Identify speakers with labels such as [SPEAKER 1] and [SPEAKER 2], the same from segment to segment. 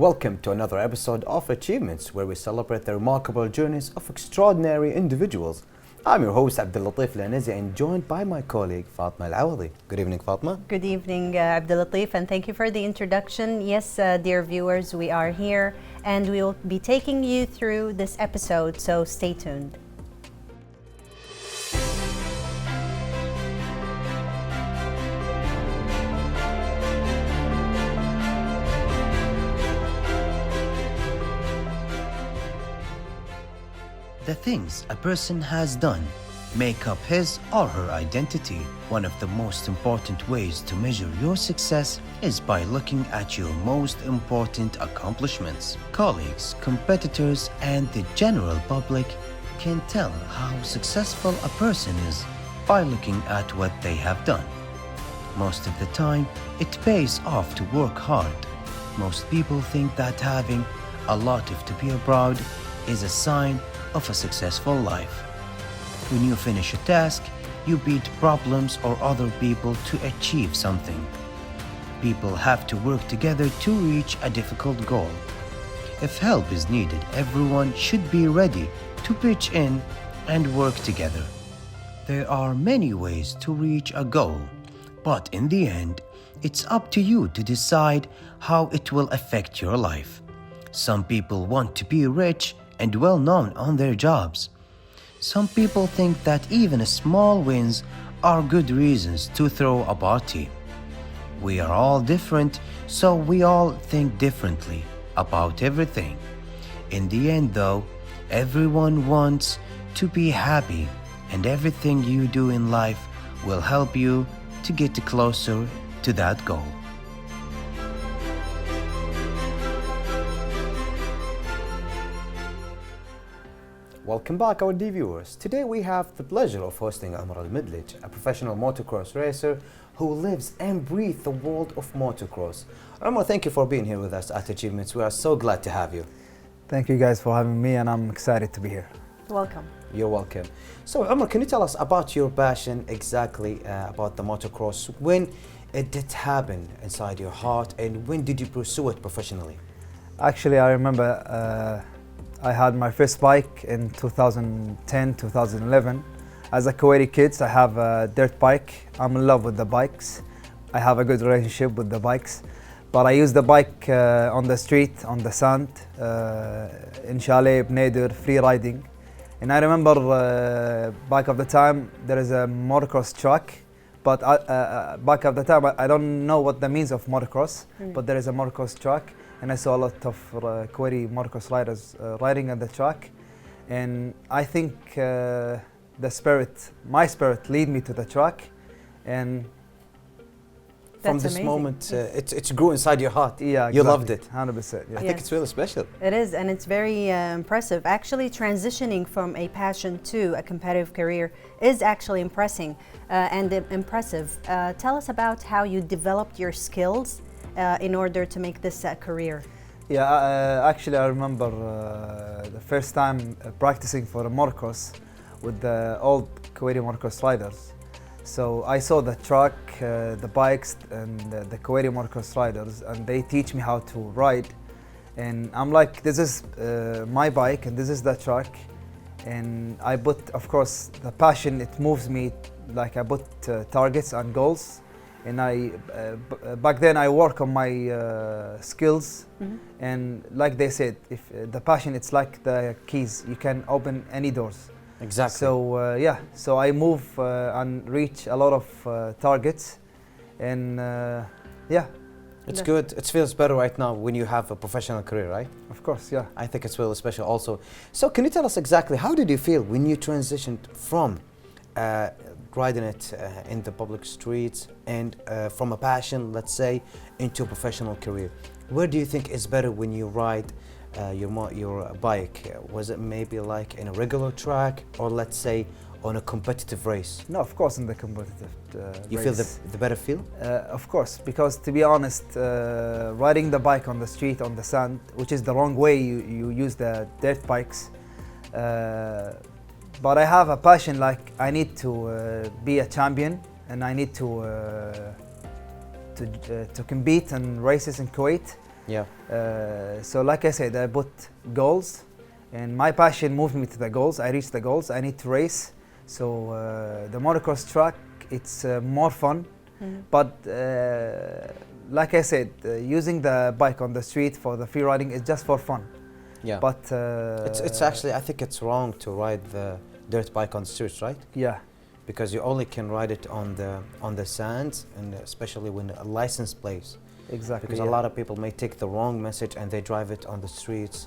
[SPEAKER 1] Welcome to another episode of Achievements, where we celebrate the remarkable journeys of extraordinary individuals. I'm your host Abdulatif Lanazi and joined by my colleague Fatma Al-Awadi. Good evening, Fatma.
[SPEAKER 2] Good evening, Abdulatif, and thank you for the introduction. Yes, dear viewers, we are here and we will be taking you through this episode, so stay tuned.
[SPEAKER 3] The things a person has done make up his or her identity. One of the most important ways to measure your success is by looking at your most important accomplishments. Colleagues, competitors, and the general public can tell how successful a person is by looking at what they have done. Most of the time, it pays off to work hard. Most people think that having a lot to be proud is a sign of a successful life. When you finish a task, you beat problems or other people to achieve something. People have to work together to reach a difficult goal. If help is needed, everyone should be ready to pitch in and work together. There are many ways to reach a goal, but in the end, it's up to you to decide how it will affect your life. Some people want to be rich and well known on their jobs. Some people think that even small wins are good reasons to throw a party. We are all different, so we all think differently about everything. In the end, though, everyone wants to be happy, and everything you do in life will help you to get closer to that goal.
[SPEAKER 1] Welcome back, our dear viewers. Today we have the pleasure of hosting Omar Al-Midlij, a professional motocross racer who lives and breathes the world of motocross. Omar, thank you for being here with us at Achievements. We are so glad to have you.
[SPEAKER 4] Thank you guys for having me, and I'm excited to be here.
[SPEAKER 2] Welcome.
[SPEAKER 1] You're welcome. So, Omar, can you tell us about your passion exactly about the motocross? When it did happen inside your heart, and when did you pursue it professionally?
[SPEAKER 4] Actually, I remember I had my first bike in 2010, 2011. As a Kuwaiti kid, I have a dirt bike. I'm in love with the bikes. I have a good relationship with the bikes. But I use the bike on the street, on the sand, in chalet, bneider, free riding. And I remember back of the time, there is a motocross track. But back of the time, I don't know what the means of motocross, but there is a motocross track. And I saw a lot of Kuwaiti motocross riders riding on the track. And I think my spirit lead me to the track. And
[SPEAKER 1] from
[SPEAKER 2] That's
[SPEAKER 1] this
[SPEAKER 2] amazing.
[SPEAKER 1] moment, it grew inside your heart.
[SPEAKER 4] yeah,
[SPEAKER 1] You
[SPEAKER 4] exactly,
[SPEAKER 1] loved it.
[SPEAKER 4] 100%. Yeah.
[SPEAKER 1] I think it's really special.
[SPEAKER 2] It is, and it's very impressive. Actually, transitioning from a passion to a competitive career is actually impressive. Tell us about how you developed your skills in order to make this career.
[SPEAKER 4] Yeah, actually I remember the first time practicing for a motocross with the old Kuwaiti motocross riders. So I saw the track, the bikes and the Kuwaiti motocross riders, and they teach me how to ride. And I'm like, this is my bike and this is the track. And I put, of course, the passion, it moves me, like I put targets and goals. And back then I work on my skills, and like they said, if the passion, it's like the keys, you can open any doors.
[SPEAKER 1] Exactly.
[SPEAKER 4] So so I move and reach a lot of targets, and
[SPEAKER 1] It's good. It feels better right now when you have a professional career, right?
[SPEAKER 4] of course, yeah.
[SPEAKER 1] I think it's really special also. So can you tell us exactly how did you feel when you transitioned from riding it in the public streets and from a passion, let's say, into a professional career? Where do you think is better when you ride your bike? Was it maybe like in a regular track, or let's say on a competitive race?
[SPEAKER 4] No, of course in the competitive
[SPEAKER 1] You
[SPEAKER 4] race.
[SPEAKER 1] feel the better feel?
[SPEAKER 4] Of course, because to be honest, riding the bike on the street, on the sand, which is the wrong way, you use the dirt bikes. But I have a passion, like I need to be a champion, and I need to compete in races in Kuwait.
[SPEAKER 1] Yeah.
[SPEAKER 4] So like I said, I put goals, and my passion moved me to the goals. I reached the goals. I need to race. So the motocross track, it's more fun. But like I said, using the bike on the street for the free riding is just for fun.
[SPEAKER 1] Yeah.
[SPEAKER 4] But
[SPEAKER 1] It's actually, I think it's wrong to ride the dirt bike on the streets, right?
[SPEAKER 4] yeah,
[SPEAKER 1] Because you only can ride it on the sands, and especially when a license plates.
[SPEAKER 4] exactly.
[SPEAKER 1] Because a lot of people may take the wrong message and they drive it on the streets,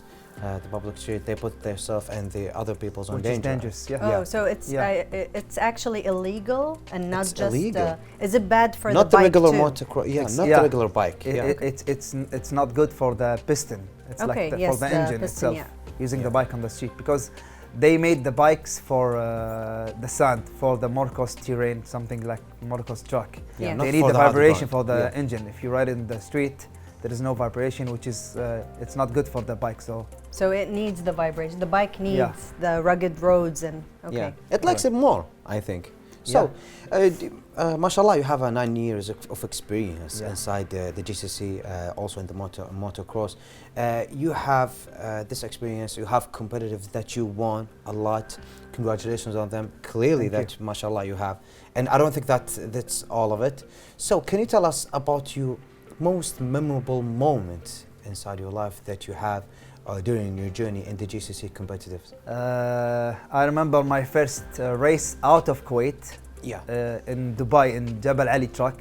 [SPEAKER 1] the public street. They put themselves and the other people's on
[SPEAKER 4] which
[SPEAKER 1] danger.
[SPEAKER 4] is dangerous. Yeah.
[SPEAKER 2] Oh,
[SPEAKER 1] Yeah.
[SPEAKER 2] so it's actually illegal and not
[SPEAKER 1] It's
[SPEAKER 2] just.
[SPEAKER 1] illegal.
[SPEAKER 2] Is it bad for
[SPEAKER 1] Not
[SPEAKER 2] the
[SPEAKER 1] the
[SPEAKER 2] bike
[SPEAKER 1] regular
[SPEAKER 2] too?
[SPEAKER 1] motocross. Yeah,
[SPEAKER 4] It's-
[SPEAKER 1] not
[SPEAKER 4] yeah.
[SPEAKER 1] the regular bike.
[SPEAKER 4] It,
[SPEAKER 1] Yeah.
[SPEAKER 4] it's not good for the piston. It's
[SPEAKER 2] Okay,
[SPEAKER 4] like
[SPEAKER 2] yes,
[SPEAKER 4] for the
[SPEAKER 2] the
[SPEAKER 4] engine
[SPEAKER 2] piston,
[SPEAKER 4] itself.
[SPEAKER 2] yeah.
[SPEAKER 4] Using
[SPEAKER 1] Yeah.
[SPEAKER 4] the bike on the street, because they made the bikes for the sand, for the motocross terrain, something like motocross track.
[SPEAKER 2] Yeah.
[SPEAKER 1] not
[SPEAKER 4] They need
[SPEAKER 1] for
[SPEAKER 4] the
[SPEAKER 1] hard
[SPEAKER 4] vibration
[SPEAKER 1] ground.
[SPEAKER 4] for the
[SPEAKER 1] Yeah.
[SPEAKER 4] engine. If you ride in the street, there is no vibration, which is it's not good for the bike.
[SPEAKER 2] So it needs the vibration. The bike needs
[SPEAKER 4] Yeah.
[SPEAKER 2] the rugged roads and okay.
[SPEAKER 1] Yeah. It likes it more, I think. So, mashallah, you have 9 years of experience
[SPEAKER 4] Yeah.
[SPEAKER 1] inside the GCC, also in the motocross. You have this experience, you have competitive that you won a lot. Congratulations on them. Clearly
[SPEAKER 4] Thank
[SPEAKER 1] that, mashallah, you have. And I don't think that's all of it. So, can you tell us about your most memorable moment inside your life that you have during your journey in the GCC competitives?
[SPEAKER 4] I remember my first race out of Kuwait.
[SPEAKER 1] Yeah.
[SPEAKER 4] In Dubai, in Jabal Ali track,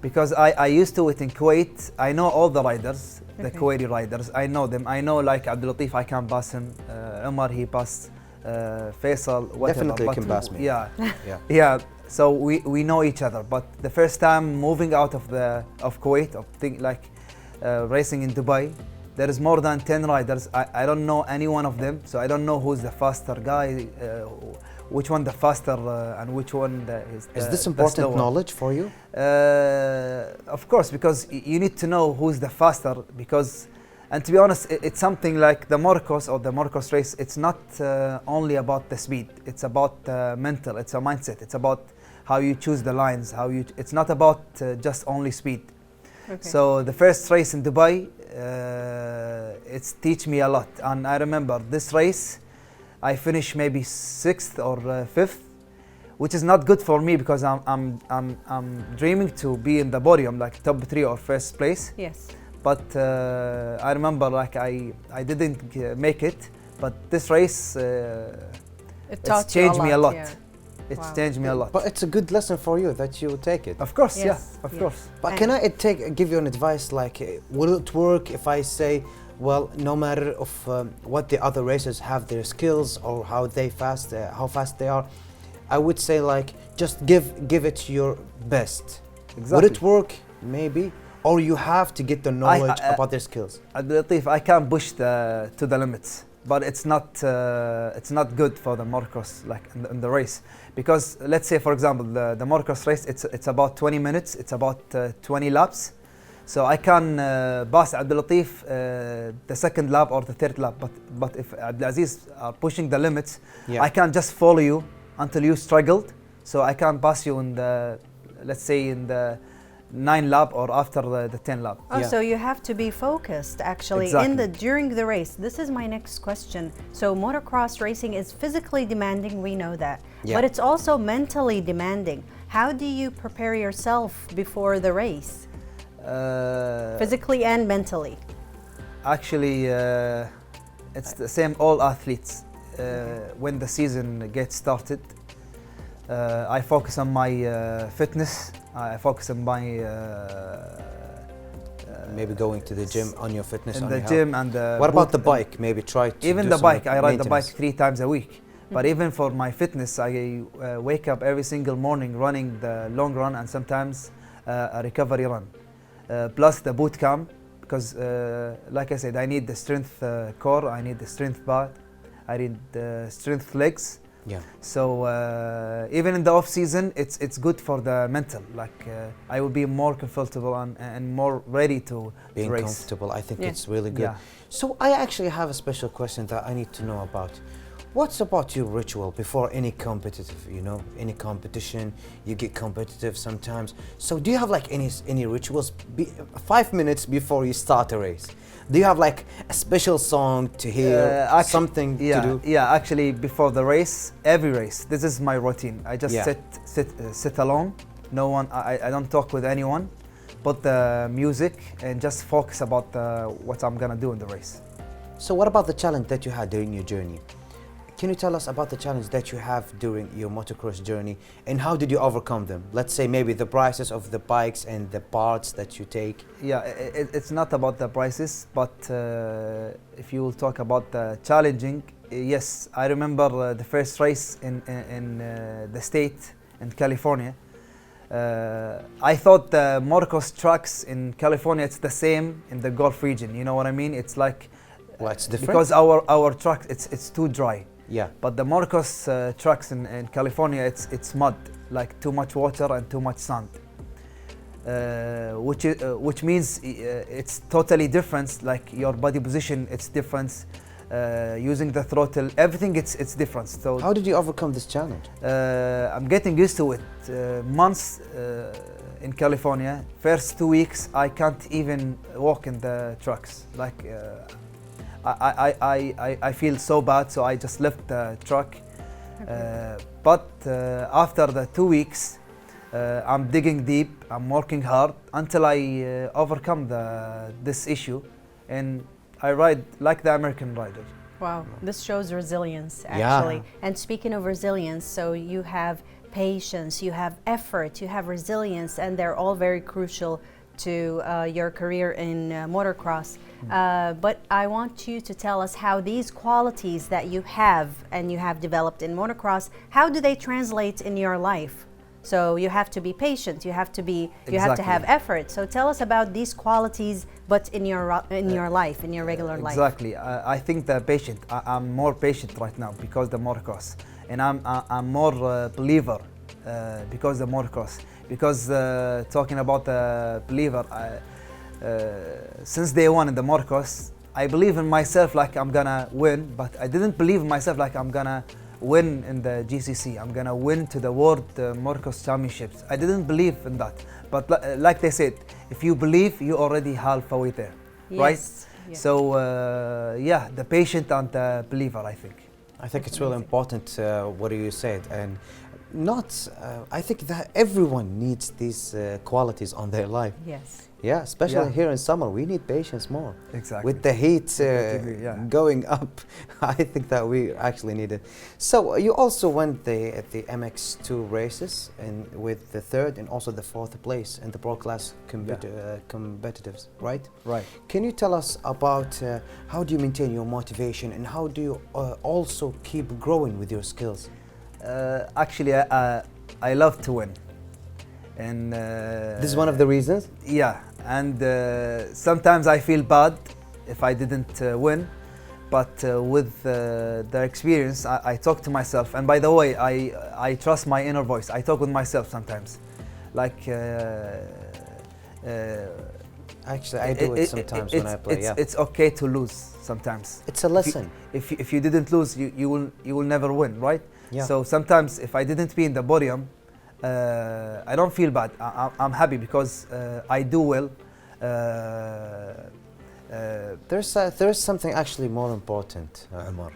[SPEAKER 4] because I used to it in Kuwait. I know all the riders, the
[SPEAKER 2] Okay.
[SPEAKER 4] Kuwaiti riders. I know them. I know like Abdul Latif, I can pass him. Umar, he passed. Faisal, whatever.
[SPEAKER 1] Definitely
[SPEAKER 4] but
[SPEAKER 1] can pass me.
[SPEAKER 4] Yeah,
[SPEAKER 1] Yeah.
[SPEAKER 4] yeah. So we know each other. But the first time moving out of Kuwait, racing in Dubai, there is more than 10 riders. I don't know any one of them, so I don't know who's the faster guy, which one the faster, and which one is
[SPEAKER 1] Is this
[SPEAKER 4] the
[SPEAKER 1] important
[SPEAKER 4] slower.
[SPEAKER 1] knowledge for you?
[SPEAKER 4] Of course, because you need to know who's the faster. Because, and to be honest, it's something like the motocross or the motocross race. It's not only about the speed. It's about mental. It's a mindset. It's about how you choose the lines. It's not about just only speed.
[SPEAKER 2] Okay.
[SPEAKER 4] So the first race in Dubai, it's teach me a lot. And I remember this race, I finished maybe 6th or 5th, which is not good for me because I'm dreaming to be in the podium, like top 3 or first place.
[SPEAKER 2] Yes.
[SPEAKER 4] But I remember like I didn't make it. But this race,
[SPEAKER 2] It
[SPEAKER 4] it's
[SPEAKER 2] taught
[SPEAKER 4] changed me a lot.
[SPEAKER 2] yeah.
[SPEAKER 4] It's
[SPEAKER 2] Wow.
[SPEAKER 4] changed me a lot.
[SPEAKER 1] But it's a good lesson for you that you take it.
[SPEAKER 4] Of course,
[SPEAKER 2] Yes,
[SPEAKER 4] yeah, of
[SPEAKER 2] yes.
[SPEAKER 4] course.
[SPEAKER 1] But
[SPEAKER 2] And-
[SPEAKER 1] can I give you an advice like, will it work if I say, well, no matter of what the other racers have their skills or how fast they are, I would say like just give it your best.
[SPEAKER 4] Exactly.
[SPEAKER 1] Would it work? Maybe. Or you have to get the knowledge about their skills.
[SPEAKER 4] Abdul Latif, I can push to the limits, but it's not good for the motocross like in the race, because let's say for example the motocross race, it's about 20 minutes, it's about 20 laps, so I can pass Abdul Latif the second lap or the third lap, but if Abdulaziz are pushing the limits,
[SPEAKER 1] Yeah.
[SPEAKER 4] I can just follow you until you struggled, so I can pass you in the, let's say in the 9 lap or after the 10 lap.
[SPEAKER 2] Oh,
[SPEAKER 1] Yeah.
[SPEAKER 2] so you have to be focused actually
[SPEAKER 4] Exactly.
[SPEAKER 2] during the race. This is my next question. So motocross racing is physically demanding, we know that.
[SPEAKER 1] Yeah.
[SPEAKER 2] But it's also mentally demanding. How do you prepare yourself before the race? Physically and mentally.
[SPEAKER 4] Actually, it's the same all athletes. When the season gets started, I focus on my fitness. I focus on my
[SPEAKER 1] Maybe going to the gym on your fitness.
[SPEAKER 4] in
[SPEAKER 1] on
[SPEAKER 4] the
[SPEAKER 1] your
[SPEAKER 4] gym
[SPEAKER 1] health.
[SPEAKER 4] and the
[SPEAKER 1] What about
[SPEAKER 4] boot
[SPEAKER 1] the
[SPEAKER 4] and
[SPEAKER 1] bike? Maybe try to
[SPEAKER 4] even
[SPEAKER 1] do
[SPEAKER 4] the
[SPEAKER 1] some
[SPEAKER 4] bike. I ride the bike
[SPEAKER 1] maintenance.
[SPEAKER 4] 3 times a week. But even for my fitness, I wake up every single morning running the long run and sometimes a recovery run. Plus the boot camp, because like I said, I need the strength core, I need the strength bar, I need the strength legs.
[SPEAKER 1] Yeah.
[SPEAKER 4] So even in the off season, it's good for the mental. Like I will be more comfortable and more ready to
[SPEAKER 1] Being
[SPEAKER 4] race.
[SPEAKER 1] comfortable, I think
[SPEAKER 2] Yeah.
[SPEAKER 1] it's really good.
[SPEAKER 4] Yeah.
[SPEAKER 1] So I actually have a special question that I need to know about. What's about your ritual before any competitive, any competition? You get competitive sometimes. So do you have like any rituals 5 minutes before you start a race? Do you have like a special song to hear, something to do?
[SPEAKER 4] Yeah, actually before the race, every race, this is my routine. I just sit alone. No one, I don't talk with anyone, put the music and just focus about what I'm gonna do in the race.
[SPEAKER 1] So what about the challenge that you had during your journey? Can you tell us about the challenge that you have during your motocross journey and how did you overcome them? Let's say maybe the prices of the bikes and the parts that you take.
[SPEAKER 4] Yeah, it's not about the prices, but if you will talk about the challenging, yes, I remember the first race in the state in California. I thought the motocross tracks in California, it's the same in the Gulf region. You know what I mean? It's like,
[SPEAKER 1] well, it's different
[SPEAKER 4] because our track it's too dry.
[SPEAKER 1] Yeah.
[SPEAKER 4] But the motocross tracks in California, it's mud, like too much water and too much sand, which means it's totally different. Like your body position, it's different. Using the throttle, everything it's different. So
[SPEAKER 1] how did you overcome this challenge?
[SPEAKER 4] I'm getting used to it. Months in California, first 2 weeks I can't even walk in the trucks. Like I feel so bad, so I just left the truck. But after the 2 weeks, I'm digging deep, I'm working hard until I overcome this issue, and I ride like the American rider.
[SPEAKER 2] Wow, this shows resilience actually. Yeah. And speaking of resilience, so you have patience, you have effort, you have resilience, and they're all very crucial to your career in motocross. But I want you to tell us how these qualities that you have and you have developed in motocross, how do they translate in your life? So you have to be patient, you have to have effort. So tell us about these qualities, but in your life, in your regular life.
[SPEAKER 4] Exactly. I think the patient. I'm more patient right now because the motocross, and I'm more believer because the motocross. Because talking about the believer, since day one in the motocross, I believe in myself like I'm gonna win, but I didn't believe in myself like I'm gonna win in the GCC. I'm gonna win to the World Motocross Championships. I didn't believe in that, but like they said, if you believe, you already halfway there,
[SPEAKER 2] yes.
[SPEAKER 4] Right?
[SPEAKER 2] Yeah.
[SPEAKER 4] So yeah, the patient and the believer, I think.
[SPEAKER 1] I think it's really important what you said, and I think that everyone needs these qualities on their life.
[SPEAKER 2] Yes.
[SPEAKER 1] Yeah, especially here in summer, we need patience more.
[SPEAKER 4] Exactly.
[SPEAKER 1] With the heat going up, I think that we actually need it. So you also won the MX2 races, and with the third and also the fourth place in the pro class competitives, right?
[SPEAKER 4] Right.
[SPEAKER 1] Can you tell us about how do you maintain your motivation and how do you also keep growing with your skills?
[SPEAKER 4] Actually, I love to win. And
[SPEAKER 1] this is one of the reasons?
[SPEAKER 4] Yeah, and sometimes I feel bad if I didn't win, but with the experience, I talk to myself. And by the way, I trust my inner voice. I talk with myself sometimes. Like,
[SPEAKER 1] actually, I do it sometimes when I play.
[SPEAKER 4] It's okay to lose sometimes.
[SPEAKER 1] It's a lesson.
[SPEAKER 4] If you didn't lose, you will never win, right?
[SPEAKER 1] Yeah.
[SPEAKER 4] So sometimes if I didn't be in the podium, I don't feel bad. I'm happy because I do well.
[SPEAKER 1] There's something actually more important, Omar,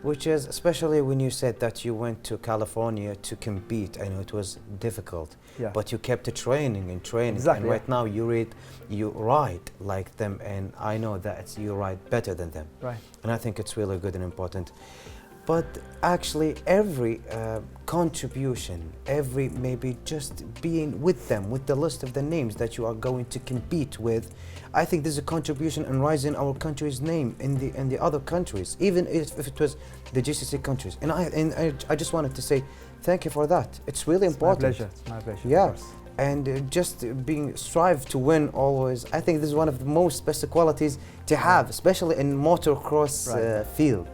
[SPEAKER 1] which is especially when you said that you went to California to compete. I know it was difficult, but you kept training and training.
[SPEAKER 4] Exactly,
[SPEAKER 1] and right now you ride like them, and I know that you ride better than them.
[SPEAKER 4] Right.
[SPEAKER 1] And I think it's really good and important. But actually every contribution, every maybe just being with them, with the list of the names that you are going to compete with, I think this is a contribution and rising our country's name in the other countries, even if it was the GCC countries. And I just wanted to say thank you for that. It's really important.
[SPEAKER 4] My pleasure. It's my pleasure.
[SPEAKER 1] Yeah. And just strive to win always. I think this is one of the most special qualities to have, especially in motocross field.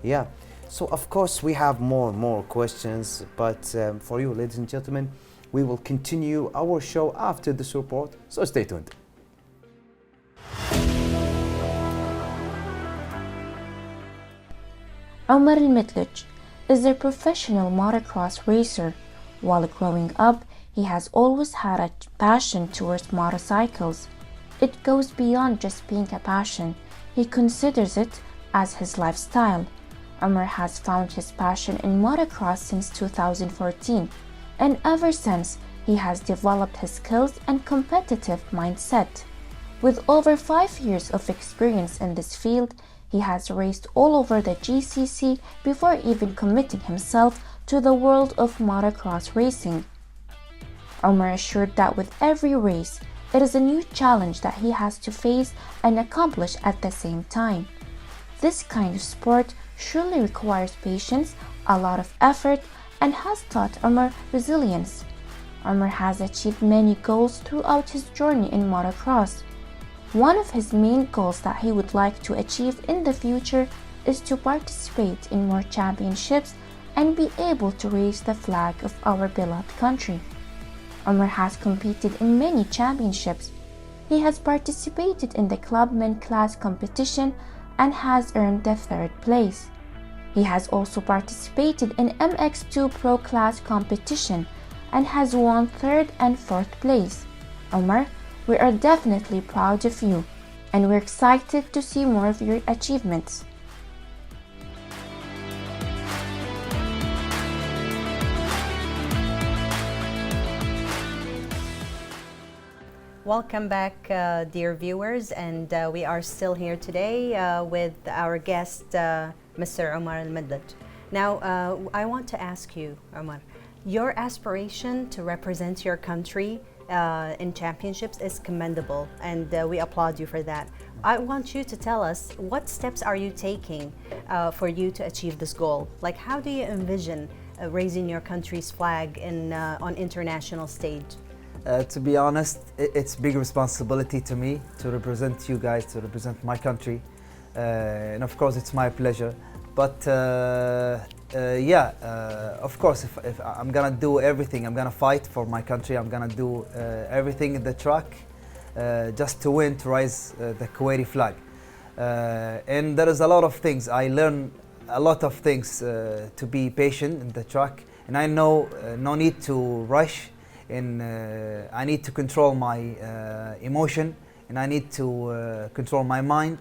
[SPEAKER 1] Yeah. So of course we have more questions, but for you, ladies and gentlemen, we will continue our show after this report, so stay tuned.
[SPEAKER 5] Omar al-Midlij is a professional motocross racer. While growing up, he has always had a passion towards motorcycles. It goes beyond just being a passion. He considers it as his lifestyle. Omar has found his passion in motocross since 2014, and ever since, he has developed his skills and competitive mindset. With over 5 years of experience in this field, he has raced all over the GCC before even committing himself to the world of motocross racing. Omar assured that with every race, it is a new challenge that he has to face and accomplish at the same time. This kind of sport surely requires patience, a lot of effort, and has taught Omar resilience. Omar has achieved many goals throughout his journey in motocross. One of his main goals that he would like to achieve in the future is to participate in more championships and be able to raise the flag of our beloved country. Omar has competed in many championships. He has participated in the clubman class competition and has earned the 3rd place. He has also participated in MX2 Pro class competition and has won 3rd and 4th place. Omar, we are definitely proud of you, and we're excited to see more of your achievements.
[SPEAKER 2] Welcome back, dear viewers, and we are still here today with our guest, Mr. Omar al-Midlij. Now, I want to ask you, Omar, your aspiration to represent your country in championships is commendable, and we applaud you for that. I want you to tell us, what steps are you taking for you to achieve this goal? Like, how do you envision raising your country's flag on international stage?
[SPEAKER 4] To be honest, it's big responsibility to me to represent you guys, to represent my country, and of course it's my pleasure. But of course, if I'm gonna do everything, I'm gonna fight for my country. I'm gonna do everything in the track just to win, to raise the Kuwaiti flag. And there is a lot of things. I learn a lot of things to be patient in the track, and I know no need to rush. And I need to control my emotion, and I need to control my mind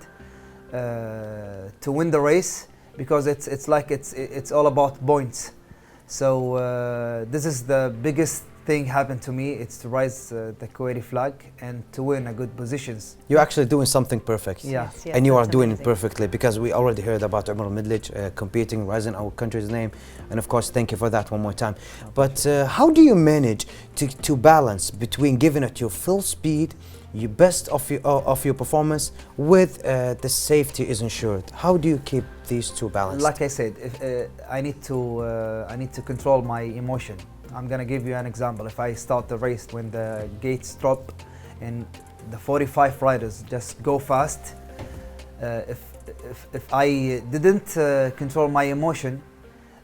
[SPEAKER 4] to win the race, because it's all about points. So this is the biggest thing happened to me. It's to raise the Kuwaiti flag and to win a good positions.
[SPEAKER 1] You're actually doing something perfect.
[SPEAKER 4] Yeah.
[SPEAKER 2] Yes, yes,
[SPEAKER 1] And you are
[SPEAKER 2] that's
[SPEAKER 1] doing it
[SPEAKER 2] amazing.
[SPEAKER 1] perfectly, because we already heard about Omar al-Midlij competing, rising our country's name. And of course, thank you for that one more time. But how do you manage to balance between giving it your full speed, your best of your performance, with the safety is ensured? How do you keep these two balanced?
[SPEAKER 4] Like I said, I need to control my emotion. I'm gonna give you an example. If I start the race when the gates drop and the 45 riders just go fast, if I didn't control my emotion,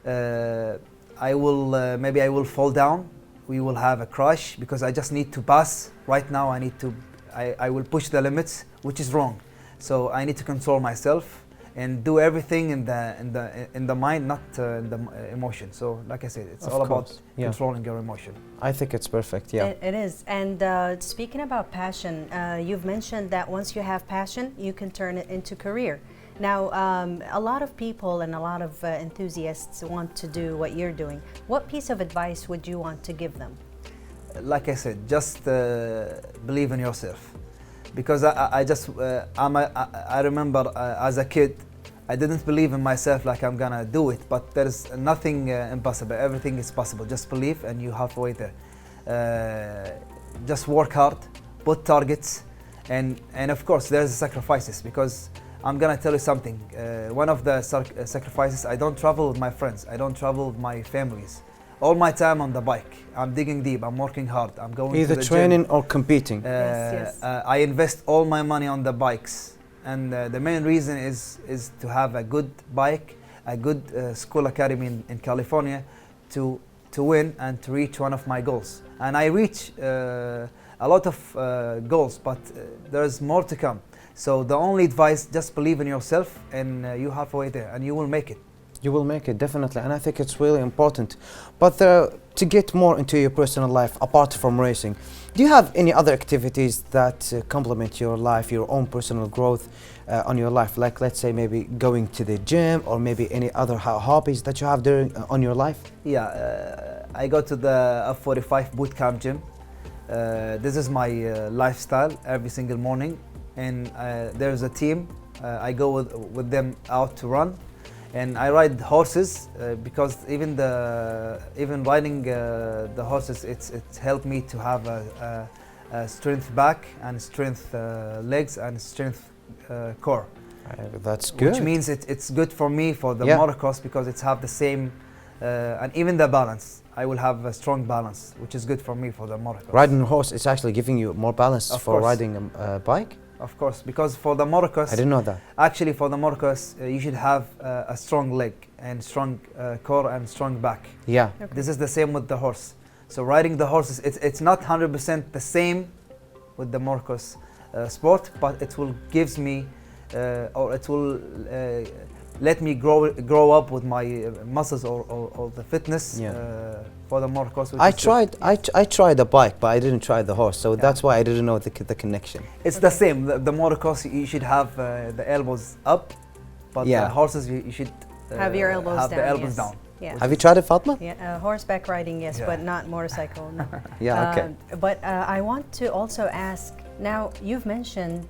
[SPEAKER 4] maybe I will fall down. We will have a crash, because I just need to pass. Right now, I will push the limits, which is wrong. So I need to control myself and do everything in the mind, not in the emotion. So, like I said, it's all about controlling your emotion.
[SPEAKER 1] I think it's perfect. Yeah.
[SPEAKER 2] It is. And speaking about passion, you've mentioned that once you have passion, you can turn it into career. Now, a lot of people and a lot of enthusiasts want to do what you're doing. What piece of advice would you want to give them?
[SPEAKER 4] Like I said, just believe in yourself. Because I remember as a kid, I didn't believe in myself like I'm gonna do it, but there's nothing impossible. Everything is possible. Just believe and you're halfway there. Just work hard, put targets, and of course there's sacrifices, because I'm gonna tell you something. One of the sacrifices, I don't travel with my friends, I don't travel with my families. All my time on the bike, I'm digging deep, I'm working hard, I'm going
[SPEAKER 1] Either
[SPEAKER 4] to the
[SPEAKER 1] training
[SPEAKER 4] gym.
[SPEAKER 1] or competing.
[SPEAKER 2] Yes.
[SPEAKER 4] I invest all my money on the bikes, and the main reason is to have a good bike, a good school academy in California, to win and to reach one of my goals. And I reach a lot of goals, but there's more to come. So the only advice, just believe in yourself, and you're halfway there, and you will make it.
[SPEAKER 1] You will make it, definitely, and I think it's really important. But to get more into your personal life, apart from racing, do you have any other activities that complement your life, your own personal growth on your life? Like, let's say, maybe going to the gym, or maybe any other hobbies that you have during on your life?
[SPEAKER 4] Yeah, I go to the F45 boot camp gym. This is my lifestyle every single morning, and there's a team. I go with them out to run, and I ride horses because even riding the horses, it's helped me to have a strength back and strength legs and strength core.
[SPEAKER 1] That's good.
[SPEAKER 4] Which means it's good for me for the
[SPEAKER 1] Yeah.
[SPEAKER 4] motocross because it's have the same and even the balance. I will have a strong balance, which is good for me for the motocross.
[SPEAKER 1] Riding a horse is actually giving you more balance
[SPEAKER 4] Of
[SPEAKER 1] for
[SPEAKER 4] course.
[SPEAKER 1] riding a bike?
[SPEAKER 4] Of course, because for the motocross,
[SPEAKER 1] I didn't know that.
[SPEAKER 4] actually for the motocross, you should have a strong leg and strong core and strong back.
[SPEAKER 1] Yeah.
[SPEAKER 2] Okay.
[SPEAKER 4] This is the same with the horse. So riding the horses, it's not 100% the same with the motocross sport, but it will gives me, or it will let me grow up with my muscles or the fitness
[SPEAKER 1] Yeah.
[SPEAKER 4] for the motocross. which
[SPEAKER 1] I
[SPEAKER 4] is good.
[SPEAKER 1] tried. I tried the bike, but I didn't try the horse. So
[SPEAKER 4] Yeah.
[SPEAKER 1] that's why I didn't know the connection.
[SPEAKER 4] It's the same. The motocross, you should have the elbows up, but
[SPEAKER 1] Yeah.
[SPEAKER 4] the horses, you should
[SPEAKER 2] Have your elbows
[SPEAKER 4] have
[SPEAKER 2] down.
[SPEAKER 4] the elbows
[SPEAKER 2] yes.
[SPEAKER 4] down.
[SPEAKER 2] Yeah.
[SPEAKER 1] Have you tried it, Fatma?
[SPEAKER 2] Yeah, horseback riding, yes,
[SPEAKER 4] Yeah.
[SPEAKER 2] but not motorcycle. No.
[SPEAKER 1] Yeah. Okay.
[SPEAKER 2] But I want to also ask. Now, you've mentioned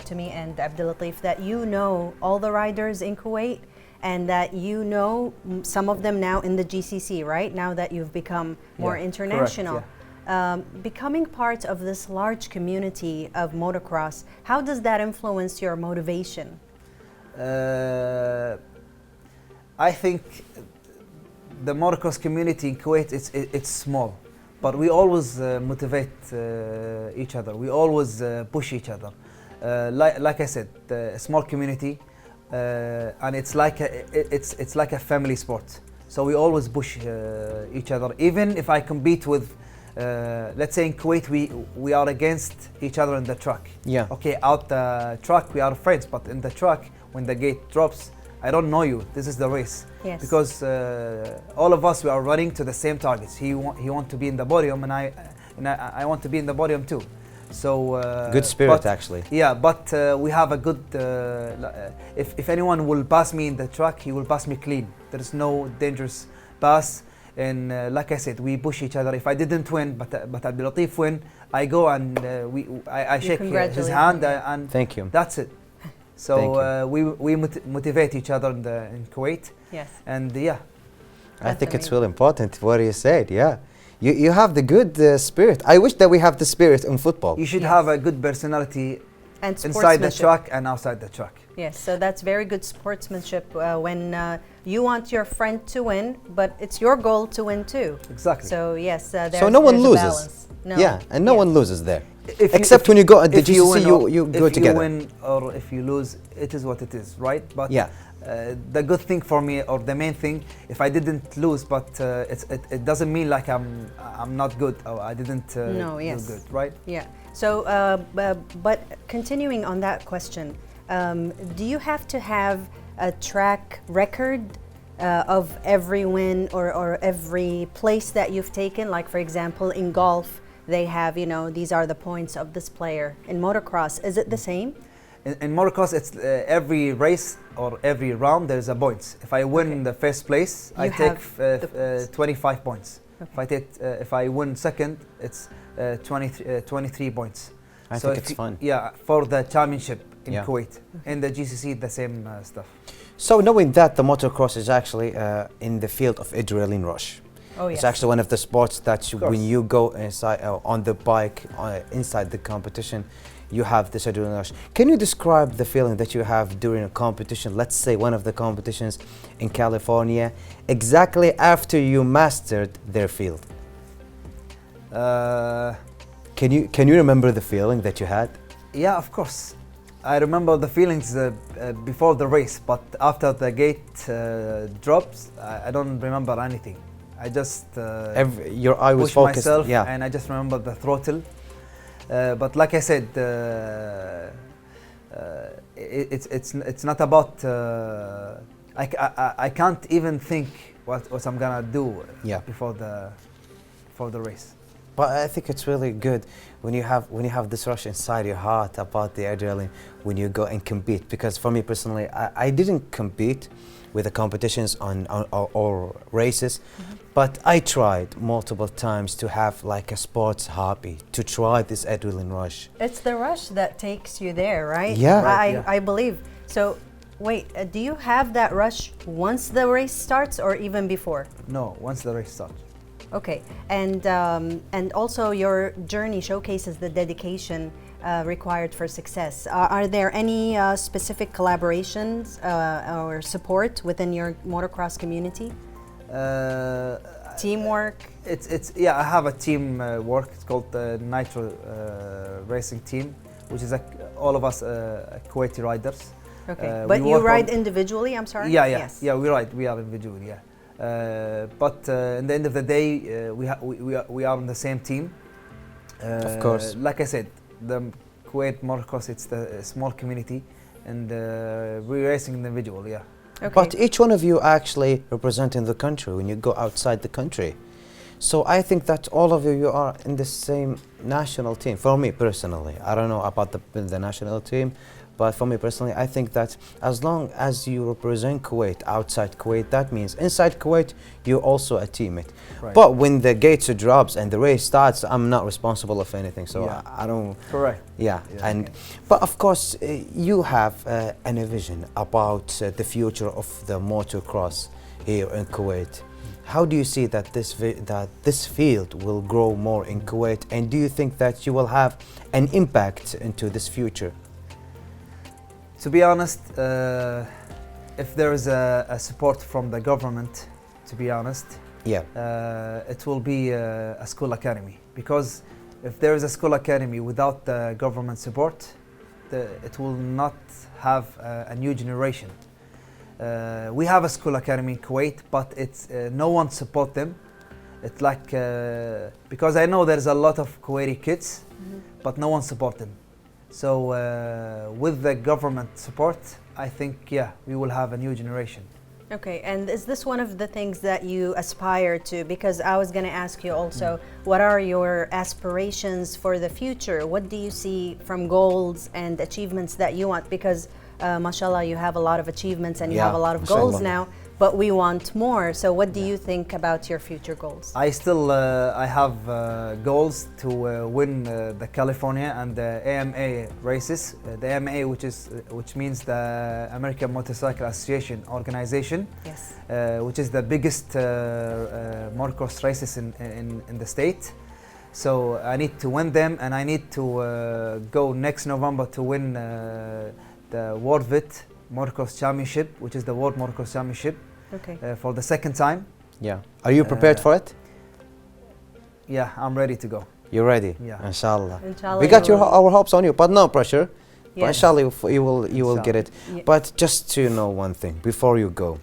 [SPEAKER 2] to me and Abdulatif that you know all the riders in Kuwait, and that you know some of them now in the GCC, right? Now that you've become more
[SPEAKER 4] Yeah,
[SPEAKER 2] international.
[SPEAKER 4] correct,
[SPEAKER 2] Becoming part of this large community of motocross, how does that influence your motivation?
[SPEAKER 4] I think the motocross community in Kuwait, it's small, but we always motivate each other. We always push each other. Like I said, a small community, and it's like a family sport. So we always push each other. Even if I compete with, let's say in Kuwait, we are against each other in the truck.
[SPEAKER 1] Yeah.
[SPEAKER 4] Okay, out the truck we are friends, but in the truck, when the gate drops, I don't know you. This is the race.
[SPEAKER 2] Yes.
[SPEAKER 4] Because all of us, we are running to the same targets. He want to be in the podium, and I want to be in the podium too. So
[SPEAKER 1] Good spirit,
[SPEAKER 4] but-
[SPEAKER 1] actually.
[SPEAKER 4] Yeah, but we have a good. If anyone will pass me in the truck, he will pass me clean. There is no dangerous pass. And like I said, we push each other. If I didn't win, but Abdulatif win, I go and I shake his
[SPEAKER 2] congratulate
[SPEAKER 4] hand,
[SPEAKER 2] him.
[SPEAKER 4] and
[SPEAKER 1] Thank you.
[SPEAKER 4] that's it. So
[SPEAKER 1] Thank
[SPEAKER 4] we motivate each other in Kuwait,
[SPEAKER 2] Yes.
[SPEAKER 4] and yeah,
[SPEAKER 1] I think it's
[SPEAKER 2] Definitely.
[SPEAKER 1] really important what you said. Yeah. You have the good spirit. I wish that we have the spirit in football.
[SPEAKER 4] you should
[SPEAKER 2] Yes.
[SPEAKER 4] have a good personality
[SPEAKER 2] And
[SPEAKER 4] inside the
[SPEAKER 2] sportsmanship.
[SPEAKER 4] truck and outside the truck.
[SPEAKER 2] Yes, so that's very good sportsmanship when you want your friend to win, but it's your goal to win too.
[SPEAKER 4] Exactly.
[SPEAKER 2] So yes, there's,
[SPEAKER 1] So no one
[SPEAKER 2] there's a
[SPEAKER 1] loses.
[SPEAKER 2] balance. No.
[SPEAKER 1] Yeah, and no
[SPEAKER 2] Yeah.
[SPEAKER 1] one loses there.
[SPEAKER 4] If you-
[SPEAKER 1] Except
[SPEAKER 4] if-
[SPEAKER 1] when you go at the
[SPEAKER 4] if you
[SPEAKER 1] GCC,
[SPEAKER 4] win
[SPEAKER 1] you
[SPEAKER 4] or-
[SPEAKER 1] go
[SPEAKER 4] if
[SPEAKER 1] together.
[SPEAKER 4] you win or if you lose, it is what it is, right? But
[SPEAKER 1] Yeah.
[SPEAKER 4] the good thing for me, or the main thing, if I didn't lose, but it doesn't mean like I'm not good or I didn't
[SPEAKER 2] No, yes.
[SPEAKER 4] do good, right?
[SPEAKER 2] Yeah. So, but continuing on that question, do you have to have a track record of every win or every place that you've taken? Like, for example, in golf, they have, these are the points of this player. In motocross, is it the same?
[SPEAKER 4] In motocross, it's every race or every round there's a points. If I win
[SPEAKER 2] Okay.
[SPEAKER 4] the first place, I
[SPEAKER 2] You
[SPEAKER 4] take
[SPEAKER 2] have the points.
[SPEAKER 4] 25 points.
[SPEAKER 2] Okay.
[SPEAKER 4] If I win second, it's 23 points.
[SPEAKER 1] I
[SPEAKER 4] So
[SPEAKER 1] think
[SPEAKER 4] if
[SPEAKER 1] it's
[SPEAKER 4] you-
[SPEAKER 1] fun.
[SPEAKER 4] Yeah, for the championship in
[SPEAKER 1] Yeah.
[SPEAKER 4] Kuwait. In the GCC, the same stuff.
[SPEAKER 1] So knowing that the motocross is actually in the field of adrenaline rush.
[SPEAKER 2] Oh,
[SPEAKER 1] It's
[SPEAKER 2] yes.
[SPEAKER 1] actually one of the sports that
[SPEAKER 4] course.
[SPEAKER 1] when you go inside on the bike inside the competition, you have this adrenaline rush. Can you describe the feeling that you have during a competition? Let's say one of the competitions in California, exactly after you mastered their field. Can you remember the feeling that you had?
[SPEAKER 4] Yeah, of course. I remember the feelings before the race, but after the gate drops, I don't remember anything. I just
[SPEAKER 1] Your eye was
[SPEAKER 4] push
[SPEAKER 1] focused.
[SPEAKER 4] myself,
[SPEAKER 1] Yeah.
[SPEAKER 4] and I just remember the throttle. But like I said, it's not about I can't even think what I'm gonna do
[SPEAKER 1] Yeah.
[SPEAKER 4] before the race.
[SPEAKER 1] But I think it's really good when you have this rush inside your heart about the adrenaline when you go and compete. Because for me personally, I didn't compete with the competitions or races, but I tried multiple times to have like a sports hobby to try this adrenaline rush.
[SPEAKER 2] It's the rush that takes you there, right?
[SPEAKER 1] Yeah.
[SPEAKER 4] Right, yeah.
[SPEAKER 2] I believe. So, wait, do you have that rush once the race starts or even before?
[SPEAKER 4] No, once the race starts.
[SPEAKER 2] Okay, and also your journey showcases the dedication required for success. Are there any specific collaborations or support within your motocross community? Teamwork?
[SPEAKER 4] It's yeah. I have a team work. It's called the Nitro Racing Team, which is all of us Kuwaiti riders.
[SPEAKER 2] Okay,
[SPEAKER 4] We
[SPEAKER 2] but you
[SPEAKER 4] work
[SPEAKER 2] ride
[SPEAKER 4] on-
[SPEAKER 2] individually, I'm sorry?
[SPEAKER 4] Yeah, yeah,
[SPEAKER 2] Yes.
[SPEAKER 4] yeah. We ride. We are individual. Yeah. But in the end of the day, we are on the same team.
[SPEAKER 1] Of course.
[SPEAKER 4] Like I said, the Kuwait motocross, it's the small community, and we're racing individual. Yeah.
[SPEAKER 2] Okay.
[SPEAKER 1] But each one of you actually representing the country when you go outside the country. So I think that all of you are in the same national team. For me personally, I don't know about the national team, but for me personally, I think that as long as you represent Kuwait outside Kuwait, that means inside Kuwait, you're also a teammate.
[SPEAKER 4] Right.
[SPEAKER 1] But when the gates drops and the race starts, I'm not responsible of anything. So
[SPEAKER 4] Yeah.
[SPEAKER 1] I don't.
[SPEAKER 4] Correct.
[SPEAKER 1] Yeah,
[SPEAKER 4] Yeah.
[SPEAKER 1] and but of course you have a vision about the future of the motocross here in Kuwait. How do you see that this field will grow more in Kuwait, and do you think that you will have an impact into this future?
[SPEAKER 4] To be honest, if there is a support from the government, to be honest,
[SPEAKER 1] Yeah,
[SPEAKER 4] it will be a school academy. Because if there is a school academy without the government support, it will not have a new generation. We have a school academy in Kuwait, but it's no one support them. It's like because I know there's a lot of Kuwaiti kids, but no one support them. So with the government support, I think we will have a new generation.
[SPEAKER 2] Okay, and is this one of the things that you aspire to? Because I was going to ask you also, what are your aspirations for the future? What do you see from goals and achievements that you want? Because mashallah, you have a lot of achievements and you
[SPEAKER 1] Yeah,
[SPEAKER 2] have a lot of
[SPEAKER 1] mashallah.
[SPEAKER 2] goals now, but we want more. So what do you think about your future goals?
[SPEAKER 4] I still I have goals to win the California and the AMA races. The AMA, which means the American Motorcycle Association organization,
[SPEAKER 2] Yes.
[SPEAKER 4] which is the biggest motocross races in the state. So I need to win them, and I need to go next November to win the World Vit Motocross Championship, which is the World Motocross Championship,
[SPEAKER 2] Okay.
[SPEAKER 4] for the second time.
[SPEAKER 1] yeah. Are you prepared for it?
[SPEAKER 4] Yeah, I'm ready to go.
[SPEAKER 1] You're ready?
[SPEAKER 4] Yeah.
[SPEAKER 1] Inshallah.
[SPEAKER 2] Inshallah
[SPEAKER 1] We got
[SPEAKER 2] you will.
[SPEAKER 1] our hopes on you, but no pressure. But
[SPEAKER 2] Yes.
[SPEAKER 1] inshallah, you will get it.
[SPEAKER 2] Yeah.
[SPEAKER 1] But just to know one thing before you go,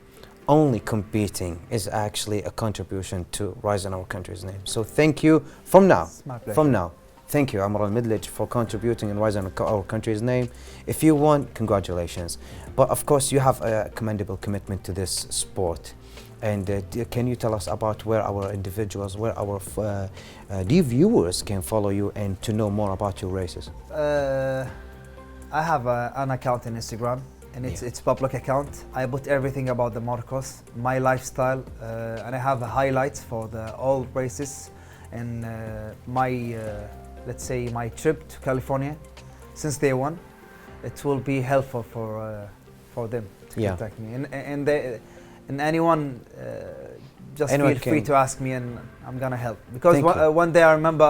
[SPEAKER 1] only competing is actually a contribution to rising our country's name. So thank you from now.
[SPEAKER 4] It's my pleasure.
[SPEAKER 1] From now, thank you, Amr Al-Midlij, for contributing and rising our country's name. If you won, congratulations. But of course, you have a commendable commitment to this sport. And can you tell us about where our individuals, where our dear viewers can follow you and to know more about your races?
[SPEAKER 4] I have an account on Instagram, and it's public account. I put everything about the motocross, my lifestyle, and I have highlights for all races and my let's say my trip to California since day one. It will be helpful for them to
[SPEAKER 1] Yeah.
[SPEAKER 4] contact me, and anyone just
[SPEAKER 1] Anyone
[SPEAKER 4] feel free
[SPEAKER 1] can-
[SPEAKER 4] to ask me, and I'm gonna help. Because
[SPEAKER 1] Thank you.
[SPEAKER 4] one day I remember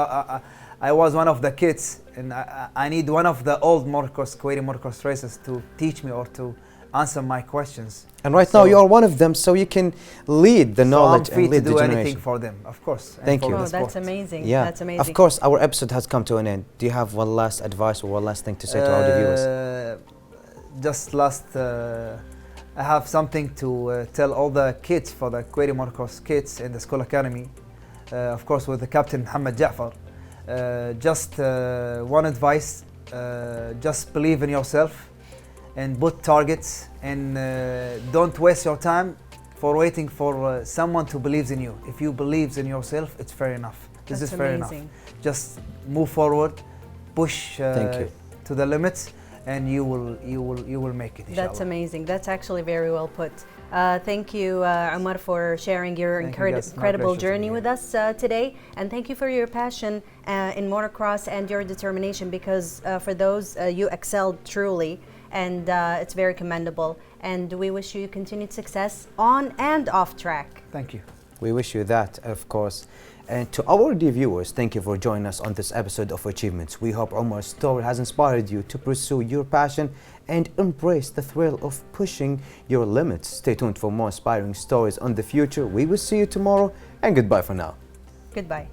[SPEAKER 4] I was one of the kids, and I need one of the old motocross, Kuwaiti motocross racers to teach me or to answer my questions.
[SPEAKER 1] And right now,
[SPEAKER 4] So-
[SPEAKER 1] you are one of them, so you can lead the knowledge
[SPEAKER 4] so I'm free
[SPEAKER 1] and lead
[SPEAKER 4] to
[SPEAKER 1] the
[SPEAKER 4] do
[SPEAKER 1] generation.
[SPEAKER 4] anything for them, of course. and
[SPEAKER 1] Thank
[SPEAKER 4] for
[SPEAKER 1] you.
[SPEAKER 4] the
[SPEAKER 2] Oh, that's
[SPEAKER 4] sport.
[SPEAKER 2] amazing.
[SPEAKER 1] Yeah,
[SPEAKER 2] That's amazing.
[SPEAKER 1] of course, our episode has come to an end. Do you have one last advice or one last thing to say to our viewers?
[SPEAKER 4] Just last, I have something to tell all the kids, for the Kuwaiti motocross kids in the school academy, of course with the captain Muhammad Ja'far. Just one advice, just believe in yourself, and put targets, and don't waste your time for waiting for someone to believe in you. If you believe in yourself, it's fair enough. This is fair enough. Just move forward, push to the limits, and you will make it. Inshallah.
[SPEAKER 2] That's amazing. That's actually very well put. Thank you, Umar, for sharing your incredible journey with us today, and thank you for your passion in motocross and your determination, because for those you excelled truly, and it's very commendable. And we wish you continued success on and off track.
[SPEAKER 4] Thank you.
[SPEAKER 1] We wish you that, of course. And to our dear viewers, thank you for joining us on this episode of Achievements. We hope Umar's story has inspired you to pursue your passion and embrace the thrill of pushing your limits. Stay tuned for more inspiring stories on the future. We will see you tomorrow, and goodbye for now.
[SPEAKER 2] Goodbye.